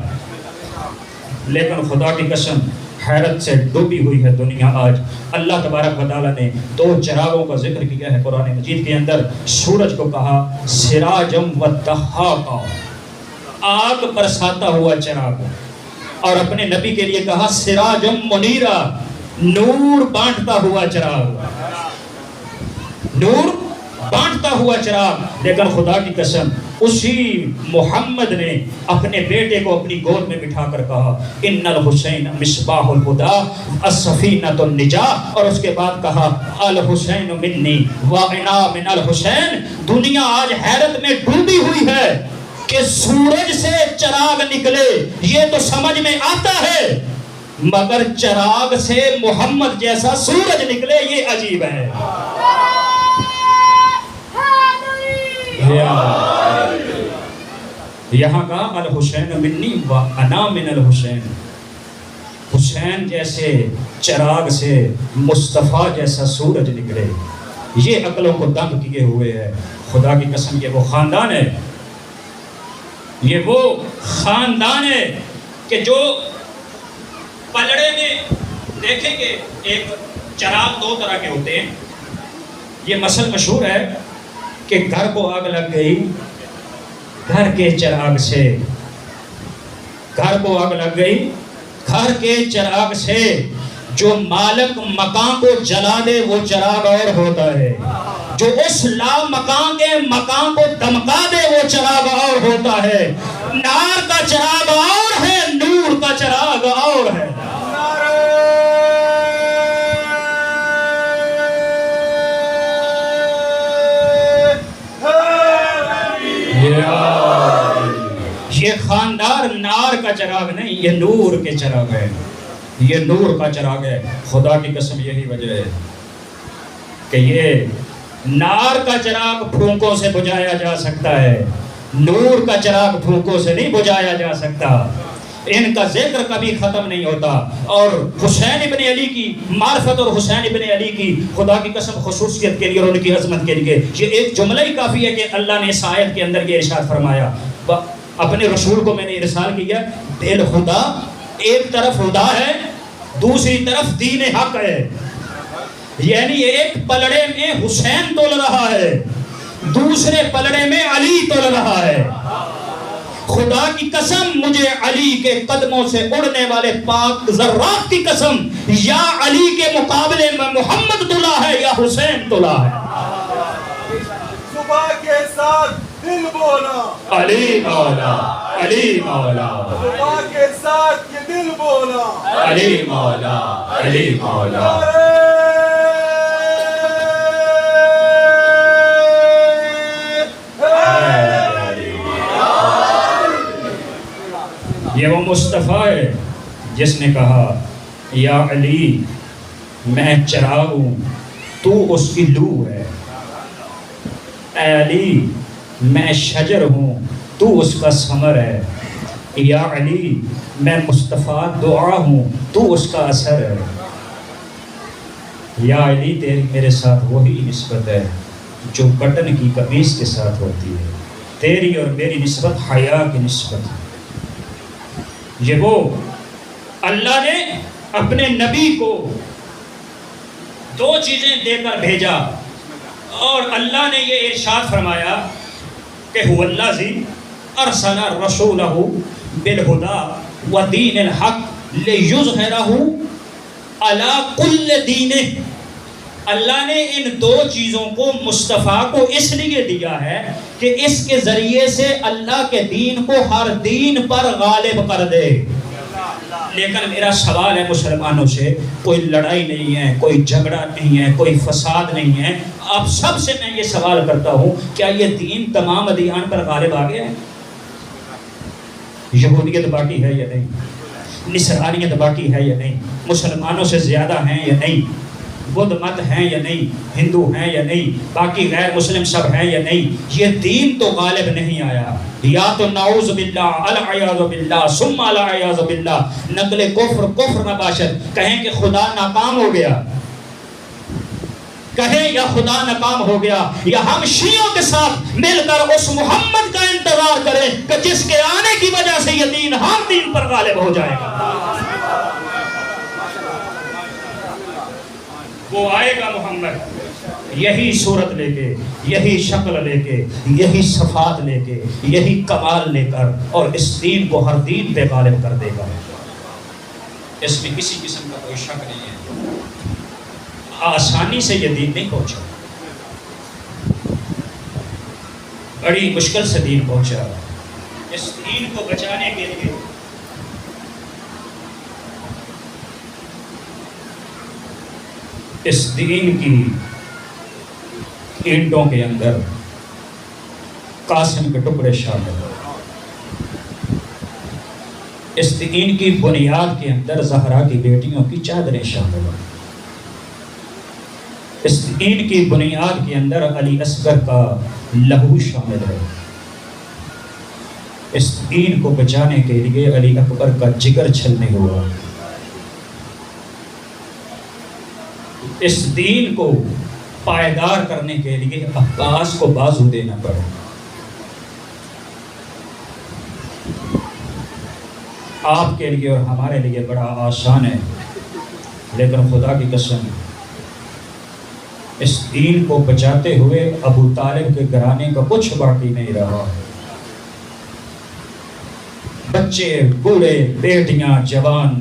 لیکن خدا کی قسم حیرت سے ڈوبی ہوئی ہے دنیا آج. اللہ تبارک و تعالیٰ نے 2 چراغوں کا ذکر کیا ہے قرآن مجید کے اندر. سورج کو کہا سراجم وضحاکا، آگ برساتا ہوا چراغ، اور اپنے نبی کے لیے کہا سراجم منیرا، نور بانٹتا ہوا چراغ، نور بانٹتا ہوا چراغ. لیکن خدا کی قسم اسی محمد نے اپنے بیٹے کو اپنی گود میں بٹھا کر کہا ان الحسین مصباح الہدیٰ السفینۃ النجاہ، اور اس کے بعد کہا الحسین منی وانا من الحسین. دنیا آج حیرت میں ڈوبی ہوئی ہے کہ سورج سے چراغ نکلے یہ تو سمجھ میں آتا ہے، مگر چراغ سے محمد جیسا سورج نکلے یہ عجیب ہے. یہاں کا الحسین منی وانا من الحسین، حسین جیسے چراغ سے مصطفیٰ جیسا سورج نکلے، یہ عقلوں کو دنگ کیے ہوئے ہے. خدا کی قسم یہ وہ خاندان ہے، یہ وہ خاندان ہے کہ جو پلڑے میں دیکھیں گے ایک چراغ 2 طرح کے ہوتے ہیں. یہ مثل مشہور ہے کہ گھر کو آگ لگ گئی، گھر کے چراغ سے، گھر کو آگ لگ گئی گھر کے چراغ سے. جو مالک مکان کو جلا دے وہ چراغ اور ہوتا ہے، جو اس لا مکان کے مکان کو دمکا دے وہ چراغ اور ہوتا ہے. نار کا چراغ اور ہے، نور کا چراغ اور ہے. یہ خاندار نار کا چراغ نہیں، یہ نور کے چراغ ہے، یہ نور کا چراغ ہے. خدا کی قسم یہی وجہ ہے کہ یہ نار کا چراغ پھونکوں سے بجھایا جا سکتا ہے، نور کا چراغ پھونکوں سے نہیں بجھایا جا سکتا. ان کا ذکر کبھی ختم نہیں ہوتا. اور حسین ابن علی کی معرفت اور حسین ابن علی کی خدا کی قسم خصوصیت کے لیے اور ان کی عظمت کے لیے یہ ایک جملہ ہی کافی ہے کہ اللہ نے اس آیت کے اندر یہ ارشاد فرمایا اپنے رسول کو میں نے ارسال کیا بالہدیٰ، ایک طرف ہدا ہے دوسری طرف دین حق ہے. یعنی ایک پلڑے میں حسین تول رہا ہے، دوسرے پلڑے میں علی تول رہا ہے. خدا کی قسم مجھے علی کے قدموں سے اڑنے والے پاک ذرات کی قسم، یا علی کے مقابلے میں محمد تلا ہے یا حسین تلا ہے. صبح کے ساتھ دل بولا علی مولا، علی مولا، صبح کے ساتھ یہ دل بولا علی مولا، علی مولا. یہ وہ مصطفیٰ ہے جس نے کہا یا علی میں چراغ ہوں تو اس کی لو ہے، اے علی میں شجر ہوں تو اس کا ثمر ہے، یا علی میں مصطفیٰ دعا ہوں تو اس کا اثر ہے. یا علی تیری میرے ساتھ وہی نسبت ہے جو بٹن کی قمیص کے ساتھ ہوتی ہے، تیری اور میری نسبت حیا کی نسبت ہے. یہ وہ اللہ نے اپنے نبی کو 2 چیزیں دے کر بھیجا، اور اللہ نے یہ ارشاد فرمایا کہ هو الذی ارسل رسولہ بالہدی ودین الحق لیظہرہ علی کل دین. اللہ نے ان 2 چیزوں کو مصطفیٰ کو اس لیے دیا ہے کہ اس کے ذریعے سے اللہ کے دین کو ہر دین پر غالب کر دے. لیکن میرا سوال ہے مسلمانوں سے، کوئی لڑائی نہیں ہے، کوئی جھگڑا نہیں ہے، کوئی فساد نہیں ہے. آپ سب سے میں یہ سوال کرتا ہوں، کیا یہ دین تمام ادیان پر غالب آ گیا ہے؟ یہودیت باقی ہے یا نہیں؟ نصرانیت باقی ہے یا نہیں؟ مسلمانوں سے زیادہ ہیں یا نہیں؟ بدھ مت ہیں یا نہیں، ہندو ہیں یا نہیں، باقی غیر مسلم سب ہیں یا نہیں، یہ دین تو غالب نہیں آیا، یا تو نعوذ باللہ العیاذ باللہ ثم العیاذ باللہ نقل کفر نباشد، کہیں کہ خدا ناکام ہو گیا، کہیں یا خدا ناکام ہو گیا، یا ہم شیعوں کے ساتھ مل کر اس محمد کا انتظار کریں کہ جس کے آنے کی وجہ سے یہ دین ہر دین پر غالب ہو جائے گا۔ وہ آئے گا محمد، یہی صورت لے کے، یہی شکل لے کے، یہی صفات لے کے، یہی کمال لے کر، اور اس دین کو ہر دین پہ غالب کر دے گا، اس میں کسی قسم کا کوئی شک نہیں ہے۔ آسانی سے یہ دین نہیں پہنچا، بڑی مشکل سے دین پہنچا۔ اس دین کو بچانے کے لیے اس دین کی اینٹوں کے اندر قاسم کے ٹکڑے شامل ہیں، اس دین کی بنیاد کے اندر زہرا کی بیٹیوں کی چادریں شامل ہیں، اس دین کی بنیاد کے اندر علی اصغر کا لہو شامل ہے، اس دین کو بچانے کے لیے علی اکبر کا جگر چھلنے ہوا، اس دین کو پائیدار کرنے کے لیے عباس کو بازو دینا پڑا۔ آپ کے لیے اور ہمارے لیے بڑا آسان ہے، لیکن خدا کی قسم اس دین کو بچاتے ہوئے ابو طالب کے گھرانے کا کچھ باقی نہیں رہا، بچے بوڑھے بیٹیاں جوان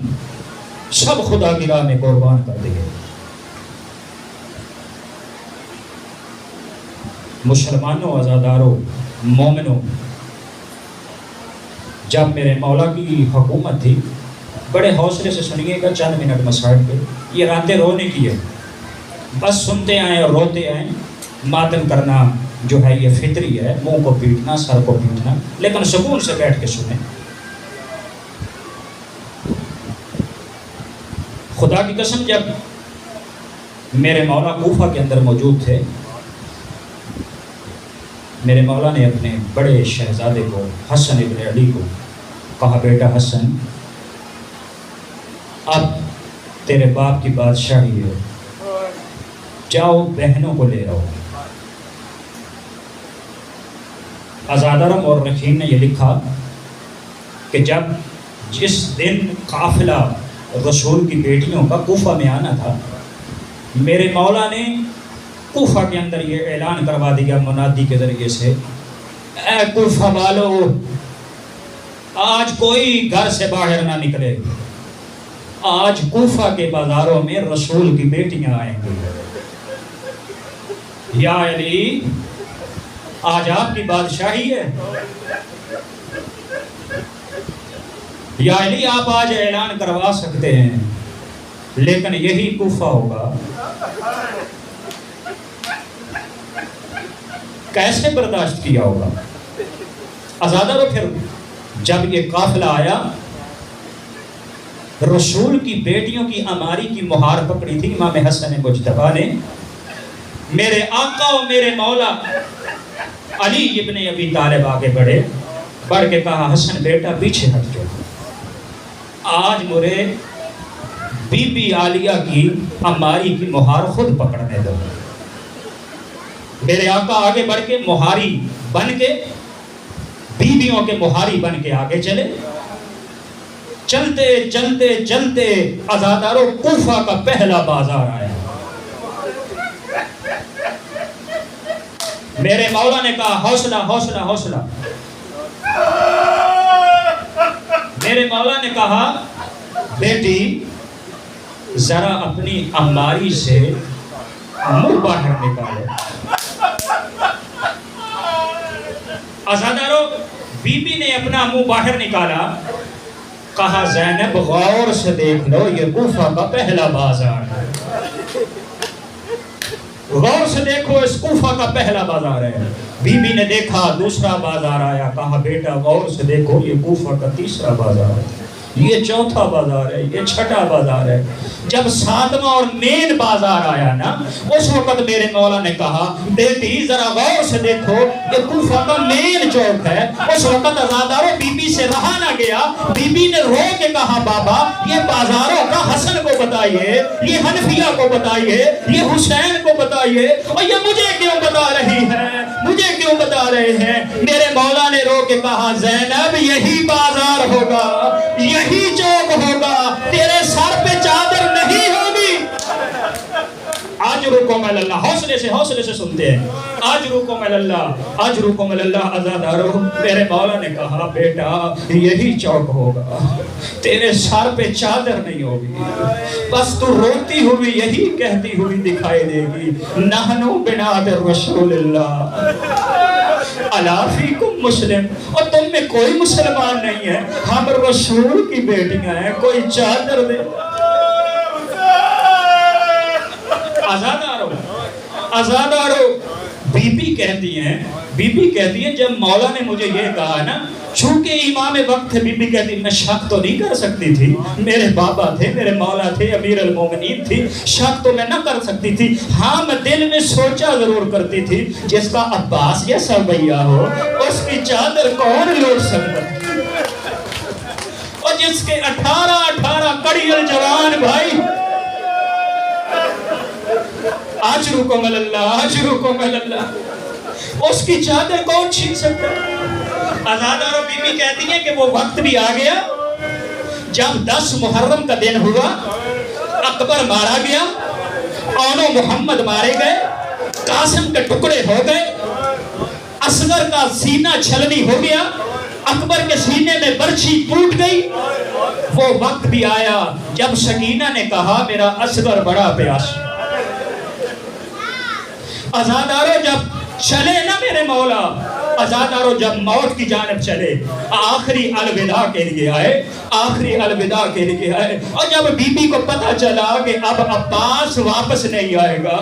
سب خدا کی راہ میں قربان کر دیے۔ مسلمانوں، عزاداروں، مومنوں، جب میرے مولا کی حکومت تھی، بڑے حوصلے سے سنیے گا چند منٹ مسائل پہ، یہ راتیں رونے کی ہے، بس سنتے آئیں اور روتے آئیں، ماتم کرنا جو ہے یہ فطری ہے، منہ کو پیٹنا، سر کو پیٹنا، لیکن سکون سے بیٹھ کے سنیں۔ خدا کی قسم جب میرے مولا کوفہ کے اندر موجود تھے، میرے مولا نے اپنے بڑے شہزادے کو حسن ابن علی کو کہا، بیٹا حسن، اب تیرے باپ کی بادشاہی ہے، جاؤ بہنوں کو لے آؤ۔ ازادرم اور رکھیم نے یہ لکھا کہ جس دن قافلہ رسول کی بیٹیوں کا کوفہ میں آنا تھا، میرے مولا نے کوفہ کے اندر یہ اعلان کروا دیا منادی کے ذریعے سے، اے کوفہ والو، آج کوئی گھر سے باہر نہ نکلے، آج کوفہ کے بازاروں میں رسول کی بیٹیاں آئیں گی، یا علی آج آپ کی بادشاہی ہے، یا علی آپ آج اعلان کروا سکتے ہیں، لیکن یہی کوفہ ہوگا۔ کیسے برداشت کیا ہوگا؟ آزادہ پھر جب یہ قافلہ آیا، رسول کی بیٹیوں کی اماری کی مہار پکڑی تھی امام حسن مجتبیٰ نے، میرے آقا و میرے مولا علی ابن ابی طالب آگے بڑھ کے کہا، حسن بیٹا پیچھے ہٹ جاؤ، آج مجھے بی بی عالیہ کی اماری کی مہار خود پکڑنے دو۔ میرے آقا آگے بڑھ کے مہاری بن کے، بیویوں کے مہاری بن کے آگے چلے، چلتے چلتے چلتے عزاداروں کوفہ کا پہلا بازار آیا۔ میرے مولا نے کہا، حوصلہ حوصلہ حوصلہ۔ میرے مولا نے کہا، بیٹی ذرا اپنی اماری سے منہ باہر نکالو۔ عزاداروں، بی بی نے اپنا منہ باہر نکالا، کہا، زینب غور سے دیکھ لو، یہ کوفہ کا پہلا بازار ہے، غور سے دیکھو، اس کوفہ کا پہلا بازار ہے۔ بی بی نے دیکھا، دوسرا بازار آیا، کہا، بیٹا غور سے دیکھو، یہ کوفہ کا تیسرا بازار ہے۔ یہ چوتھا بازار ہے، یہ چھٹا بازار ہے۔ جب ساتواں اور مین بازار آیا نا، اس وقت میرے مولا نے کہا بیٹی ذرا غور سے دیکھو، یہ کوفہ کا مین چوک ہے۔ اس وقت عزاداروں بی بی سے رہا نہ گیا، بی بی نے رو کے کہا بابا یہ بازاروں کا حسن کو بتائیے، یہ حنفیہ کو بتائیے، یہ حسین کو بتائیے، اور یہ مجھے کیوں بتا رہی ہے، مجھے کیوں بتا رہے ہیں؟ میرے مولا نے رو کے کہا زینب یہی بازار ہوگا، یہی چوک ہوگا، تیرے سر پہ چادر نہیں ہوگی۔ اجرکم اللہ، حوصلے سے سنتے ہیں، اجرکم اللہ، اجرکم اللہ۔ عزادارو میرے مولا نے کہا بیٹا یہی چوک ہوگا، تیرے سر پہ چادر نہیں ہوگی، بس تو روتی ہوئی یہی کہتی ہوئی دکھائی دے گی نحنو بنات رسول اللہ الا فیکم مسلم، اور تم میں کوئی مسلمان نہیں ہے، ہم رسول کی بیٹیاں ہیں، کوئی چادر دے۔ آزادارو بی بی کہتی ہیں جب مولا نے مجھے یہ کہا نا، چونکہ امام وقت تھے، بی بی کہتی میں شک تو نہیں کر سکتی تھی، میرے بابا تھے، میرے مولا تھے، امیر المومنین تھی، شک تو میں نہ کر سکتی تھی، ہاں میں دل میں سوچا ضرور کرتی تھی جس کا عباس جیسا بھیا ہو اس کی چادر کون لوٹ سکتا، اور جس کے 18 کڑیل جوان بھائی، اجرکم اللہ، اجرکم اللہ، اس کی چادر کون چھین سکتا۔ عزادارو بی بی کہتی ہیں کہ وہ وقت بھی آ گیا جب 10 محرم کا دن ہوا، اکبر مارا گیا، اونو محمد مارے گئے، قاسم کے ٹکڑے ہو گئے، اصغر کا سینہ چھلنی ہو گیا، اکبر کے سینے میں برچھی ٹوٹ گئی۔ وہ وقت بھی آیا جب سکینہ نے کہا میرا اصغر بڑا پیاس۔ عزادارو جب چلے نا میرے مولا، عزادارو جب موت کی جانب چلے، آخری الوداع کے لیے آئے، آخری الوداع کے لیے آئے، اور جب بی بی کو پتہ چلا کہ اب عباس واپس نہیں آئے گا،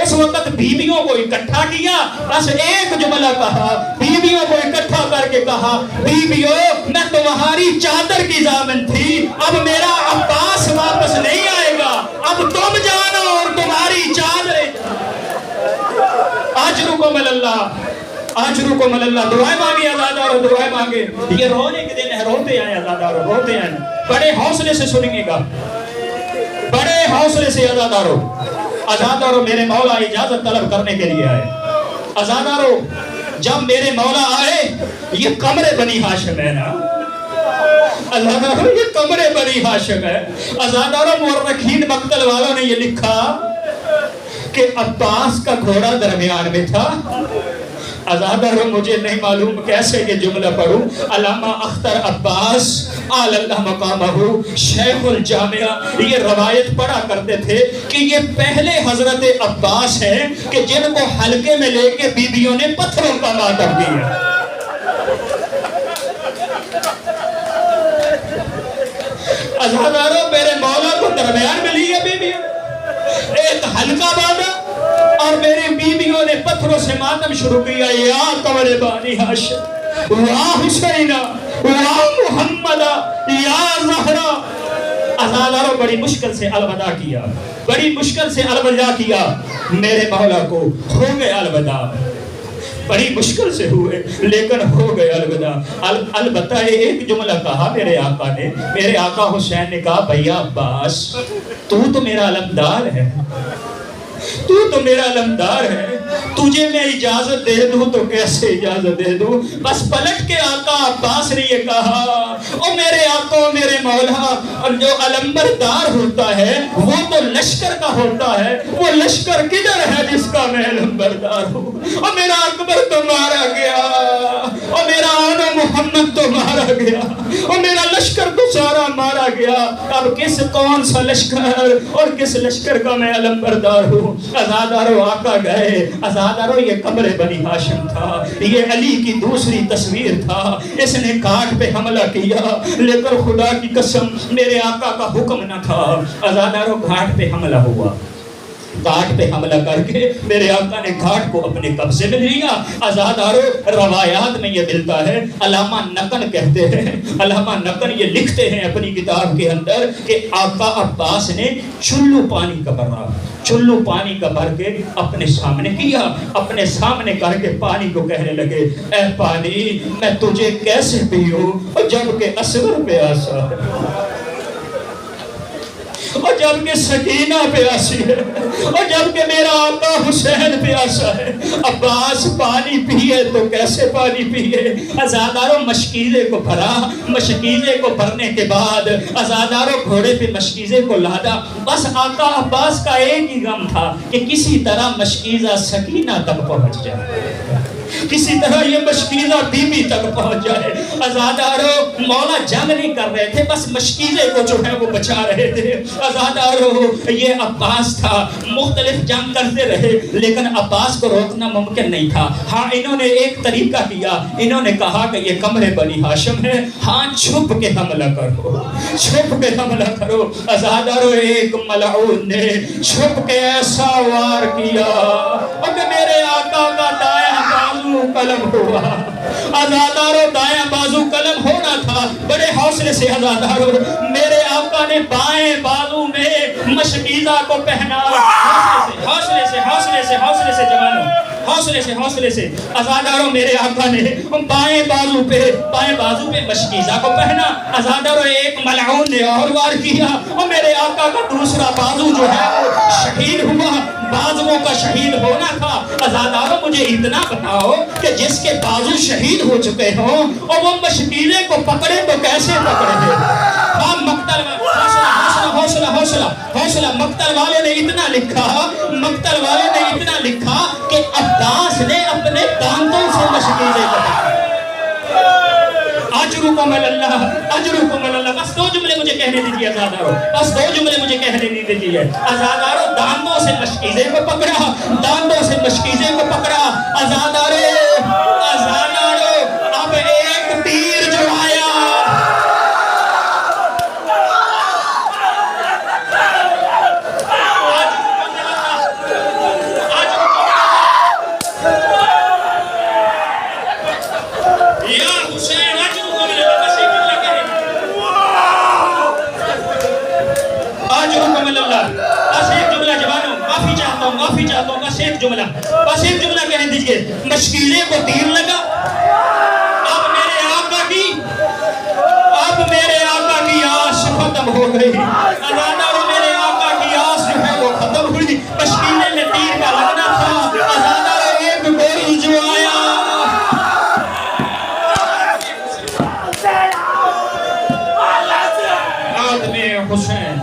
اس وقت بیویوں کو اکٹھا کیا، بس ایک جملہ کہا، بیویوں کو اکٹھا کر کے کہا بیویوں میں تمہاری چادر کی ضامن تھی، اب میرا عباس واپس نہیں آئے گا، اب تم جانا اور تمہاری چادریں۔ اجرکم اللہ، اجرکم اللہ، دعائیں مانگی عزادارو، دعائیں مانگے۔ یہ رونے کے دن ہے، روتے ہیں عزادارو، روتے ہیں، بڑے حوصلے سے سنیں گا، بڑے حوصلے سے عزادارو۔ عزادارو میرے مولا اجازت طلب کرنے کے لیے آئے۔ عزادارو جب میرے مولا آئے، یہ قمر بنی ہاشم ہے نا، عزادارو یہ قمر بنی ہاشم ہے۔ عزادارو مورخین مقتل والوں نے یہ لکھا کہ عباس کا گھوڑا درمیان میں تھا۔ عزادارو مجھے نہیں معلوم کیسے یہ جملہ پڑھوں، علامہ اختر عباس آل اللہ مقامہ شیخ الجامعہ یہ روایت پڑھا کرتے تھے کہ یہ پہلے حضرت عباس ہیں کہ جن کو حلقے میں لے کے بیویوں نے پتھروں کا ماتم دیا۔ عزادارو میرے مولا کو درمیان میں لیا بیویوں، ایک حلقہ باندھا اور میری بیویوں نے پتھروں سے ماتم شروع کیا، یا قمر بانی ہاشم، واہ حسینہ، واہ محمدہ، یا زہرا۔ عزادارو بڑی مشکل سے الوداع کیا، بڑی مشکل سے الوداع کیا، میرے مولا کو ہو گئے الوداع، بڑی مشکل سے ہوئے لیکن ہو گئے الوداع۔ البتہ ایک جملہ کہا میرے آقا نے، میرے آقا حسین نے کہا بھیا عباس تو میرا علمدار ہے، تو میرا علمدار ہے، تجھے میں اجازت دے دوں تو کیسے اجازت دے دوں؟ بس پلٹ کے آقا عباس نے یہ کہا او میرے آقا میرے مولا، جو علمبردار ہوتا ہے وہ تو لشکر کا ہوتا ہے، وہ لشکر کدھر ہے جس کا میں علمبردار ہوں؟ اور میرا اکبر تو مارا گیا، اور میرا آن محمد تو مارا گیا، اور میرا لشکر تو سارا مارا گیا، اب کون سا لشکر اور کس لشکر کا میں علمبردار ہوں؟ عزادارو آقا گئے۔ عزادارو یہ قمر بنی ہاشم تھا، یہ علی کی دوسری تصویر تھا، اس نے کاٹ پہ حملہ کیا لیکن خدا کی قسم میرے آقا کا حکم نہ تھا۔ عزادارو گھاٹ پہ حملہ ہوا، گھاٹ پہ حملہ کر کے میرے آقا نے گھاٹ کو اپنے قبضے میں لیا۔ آزادارو روایات میں یہ ملتا ہے، علامہ نقن کہتے ہیں، علامہ نقن یہ لکھتے ہیں اپنی کتاب کے اندر کہ آقا عباس نے چلو پانی کا بھرا، چلو پانی کا بھر کے اپنے سامنے کیا، اپنے سامنے کر کے پانی کو کہنے لگے اے پانی میں تجھے کیسے پیوں جب کہ اصغر پیاسا ہے، اور جب کہ سکینہ پیاسی ہے، اور جب کہ میرا آقا حسین پیاسا ہے۔ عباس پانی پیے تو کیسے پانی پیے؟ ازاداروں مشکیزے کو بھرا، مشکیزے کو بھرنے کے بعد ازاداروں گھوڑے پہ مشکیزے کو لادا۔ بس آقا عباس کا ایک ہی غم تھا کہ کسی طرح مشکیزہ سکینہ تک پہنچ جائے، کسی طرح یہ مشکیزہ بی بی تک پہنچ جائے۔ ازاداروں مولا جنگ نہیں کر رہے تھے، بس مشکیزے کو جو ہے وہ بچا رہے تھے۔ ازاداروں یہ عباس تھا، مختلف جنگ کرتے رہے لیکن عباس کو روکنا ممکن نہیں تھا۔ ہاں انہوں نے ایک طریقہ کیا، انہوں نے کہا کہ یہ کمرے بنی ہاشم ہے، ہاں چھپ کے حملہ کرو، چھپ کے حملہ کرو۔ ازاداروں ایک ملعون نے چھپ کے ایسا وار کیا کہ میرے آقا کا دایاں بازو قلم ہوا۔ ازاداروں دایاں بازو قلم ہونا تھا، بڑے حوصلے سے ازاداروں میرے آقا نے بائیں بازو میں مشکیزہ کو پہنا۔ حوصلے سے حوصلے سے حوصلے سے جوانوں، حوصلے سے حوصلے سے ازاداروں میرے آقا نے بائیں بازو پہ مشکیزہ کو پہنا۔ ازاداروں ایک ملعون نے اور وار کیا اور میرے آقا کا دوسرا بازو جو ہے وہ شہید ہوا۔ بازوؤں کا شہید ہونا تھا۔ ازاداروں مجھے اتنا بتاؤ کہ جس کے بازو شہید ہو چکے ہوں اور وہ مشکیزے کو پکڑے تو کیسے پکڑے ہیں؟ ہاں مقتل حوصلہ حوصلہ حوصلہ مقتل والے نے اتنا لکھا، مقتل والے نے اتنا لکھا کہ عباس نے اپنے دانتوں سے مشکیزے کو پکڑا۔ اجرکم اللہ، اجرکم اللہ۔ بس دو جملے مجھے کہنے دیجیے ازاداروں، بس دو جملے مجھے کہنے دیجیے۔ ازاداروں دانتوں سے مشکیزے کو پکڑا، دانتوں سے مشکیزے کو پکڑا۔ ازاداروں اب ایک تیر جو آیا بس ایک جملہ کہنے دیجئے، مشکیزے کو تیر لگا۔ اب میرے آقا کی آس ختم ہو گئی۔ ازاداروں میرے آقا کی آس جو ہے وہ ختم ہوئی۔ مشکیزے میں تیر کا لگنا تھا۔ ازاداروں ایک گول جو آیا آدم حسین